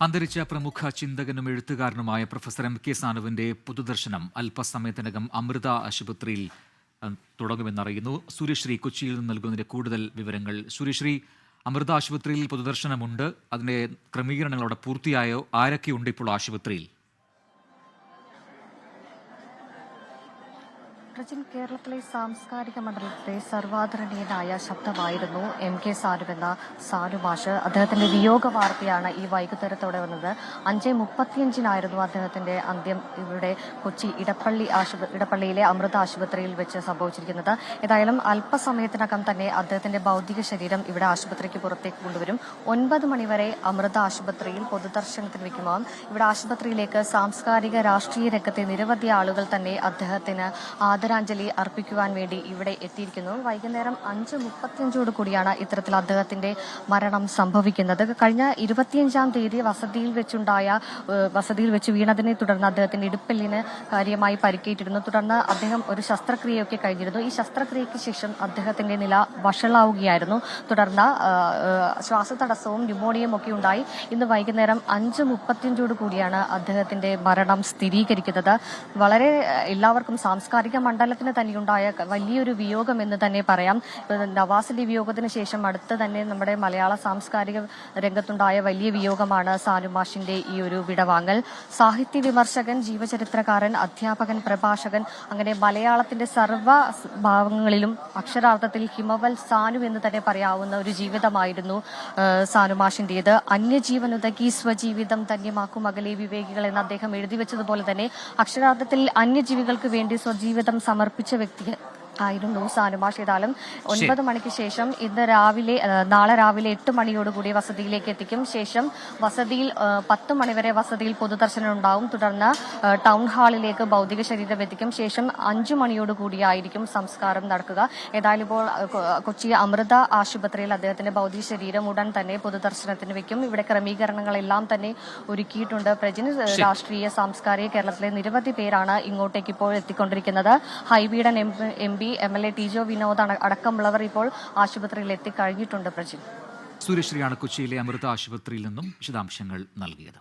അന്തരിച്ച പ്രമുഖ ചിന്തകനും എഴുത്തുകാരനുമായ professor M K സാനുവിന്റെ പൊതുദർശനം അല്പസമയത്തിനകം അമൃത ആശുപത്രിയിൽ തുടങ്ങുമെന്നറിയുന്നു. സൂര്യശ്രീ കൊച്ചിയിൽ നിന്ന് നൽകുന്നതിന്റെ കൂടുതൽ വിവരങ്ങൾ. സൂര്യശ്രീ, അമൃത ആശുപത്രിയിൽ പൊതുദർശനമുണ്ട്, അതിന്റെ ക്രമീകരണങ്ങൾ അവിടെ പൂർത്തിയായോ? ആരൊക്കെയുണ്ട് ഇപ്പോൾ ആശുപത്രിയിൽ? കേരളത്തിലെ സാംസ്കാരിക മണ്ഡലത്തിലെ സർവാദരണീയനായ ശബ്ദമായിരുന്നു എം കെ സാനു എന്ന സാനു മാഷ്. അദ്ദേഹത്തിന്റെ വിയോഗ വാർത്തയാണ് ഈ വൈകുന്നേരത്തോടെ വന്നത്. 5:35 അദ്ദേഹത്തിന്റെ അന്ത്യം ഇവിടെ കൊച്ചി ഇടപ്പള്ളിയിലെ അമൃത ആശുപത്രിയിൽ വെച്ച് സംഭവിച്ചിരിക്കുന്നത്. ഏതായാലും അല്പസമയത്തിനകം തന്നെ അദ്ദേഹത്തിന്റെ ഭൗതിക ശരീരം ഇവിടെ ആശുപത്രിക്ക് പുറത്തേക്ക് കൊണ്ടുവരും. 9 മണിവരെ അമൃത ആശുപത്രിയിൽ പൊതുദർശനത്തിന് വെക്കുമ്പോൾ ഇവിടെ ആശുപത്രിയിലേക്ക് സാംസ്കാരിക രാഷ്ട്രീയ രംഗത്തെ നിരവധി ആളുകൾ തന്നെ അദ്ദേഹത്തിന് ആദരാഞ്ജലി അർപ്പിക്കുവാൻ വേണ്ടി ഇവിടെ എത്തിയിരിക്കുന്നു. വൈകുന്നേരം 5:35 കൂടിയാണ് ഇത്തരത്തിൽ അദ്ദേഹത്തിന്റെ മരണം സംഭവിക്കുന്നത്. കഴിഞ്ഞ 25-ാം തീയതി വസതിയിൽ വെച്ച് വീണതിനെ തുടർന്ന് അദ്ദേഹത്തിന്റെ ഇടുപ്പെല്ലിന് കാര്യമായി പരിക്കേറ്റിരുന്നു. തുടർന്ന് അദ്ദേഹം ഒരു ശസ്ത്രക്രിയയൊക്കെ കഴിഞ്ഞിരുന്നു. ഈ ശസ്ത്രക്രിയയ്ക്ക് ശേഷം അദ്ദേഹത്തിന്റെ നില വഷളാവുകയായിരുന്നു. തുടർന്ന് ശ്വാസതടസ്സവും ന്യൂമോണിയയും ഒക്കെ ഉണ്ടായി. ഇന്ന് വൈകുന്നേരം 5:35 കൂടിയാണ് അദ്ദേഹത്തിന്റെ മരണം സ്ഥിരീകരിക്കുന്നത്. വളരെ എല്ലാവർക്കും സാംസ്കാരിക മണ്ഡലത്തിന് തന്നെയുണ്ടായ വലിയൊരു വിയോഗം എന്ന് തന്നെ പറയാം. നവാസിന്റെ വിയോഗത്തിന് ശേഷം അടുത്ത് തന്നെ നമ്മുടെ മലയാള സാംസ്കാരിക രംഗത്തുണ്ടായ വലിയ വിയോഗമാണ് സാനു മാഷിന്റെ ഈ ഒരു വിടവാങ്ങൽ. സാഹിത്യ വിമർശകൻ, ജീവചരിത്രകാരൻ, അധ്യാപകൻ, പ്രഭാഷകൻ, അങ്ങനെ മലയാളത്തിന്റെ സർവ്വ ഭാവങ്ങളിലും അക്ഷരാർത്ഥത്തിൽ ഹിമവൽ സാനു എന്ന് തന്നെ പറയാവുന്ന ഒരു ജീവിതമായിരുന്നു സാനു മാഷിന്റേത്. അന്യജീവനുതകി സ്വജീവിതം ധന്യമാക്കും അകലെ വിവേകികൾ എന്ന് അദ്ദേഹം എഴുതി വെച്ചതുപോലെ തന്നെ അക്ഷരാർത്ഥത്തിൽ അന്യജീവികൾക്ക് വേണ്ടി സ്വജീവിതം സമർപ്പിച്ച വ്യക്തി ആയിരുന്നു സാനു മാഷ്. ഏതായാലും 9 മണിക്ക് ശേഷം നാളെ രാവിലെ 8 മണിയോടുകൂടി വസതിയിലേക്ക് എത്തിക്കും. ശേഷം വസതിയിൽ 10 മണിവരെ വസതിയിൽ പൊതുദർശനം ഉണ്ടാവും. തുടർന്ന് ടൗൺ ഹാളിലേക്ക് ഭൗതിക ശരീരം എത്തിക്കും. ശേഷം 5 മണിയോടുകൂടിയായിരിക്കും സംസ്കാരം നടക്കുക. ഏതായാലും ഇപ്പോൾ കൊച്ചി അമൃത ആശുപത്രിയിൽ അദ്ദേഹത്തിന്റെ ഭൗതിക ശരീരം ഉടൻ തന്നെ പൊതുദർശനത്തിന് വെക്കും. ഇവിടെ ക്രമീകരണങ്ങളെല്ലാം തന്നെ ഒരുക്കിയിട്ടുണ്ട്. രാഷ്ട്രീയ സാംസ്കാരിക കേരളത്തിലെ നിരവധി പേരാണ് ഇങ്ങോട്ടേക്ക് ഇപ്പോൾ എത്തിക്കൊണ്ടിരിക്കുന്നത്. ഹൈബീഡൻ എം.പി, MLA ടി.ജോ വിനോദ് അടക്കമുള്ളവർ ഇപ്പോൾ ആശുപത്രിയിൽ എത്തിക്കഴിഞ്ഞിട്ടുണ്ട്. സൂര്യശ്രീയാണ് കൊച്ചിയിലെ അമൃത ആശുപത്രിയിൽ നിന്നും വിശദാംശങ്ങൾ നൽകിയത്.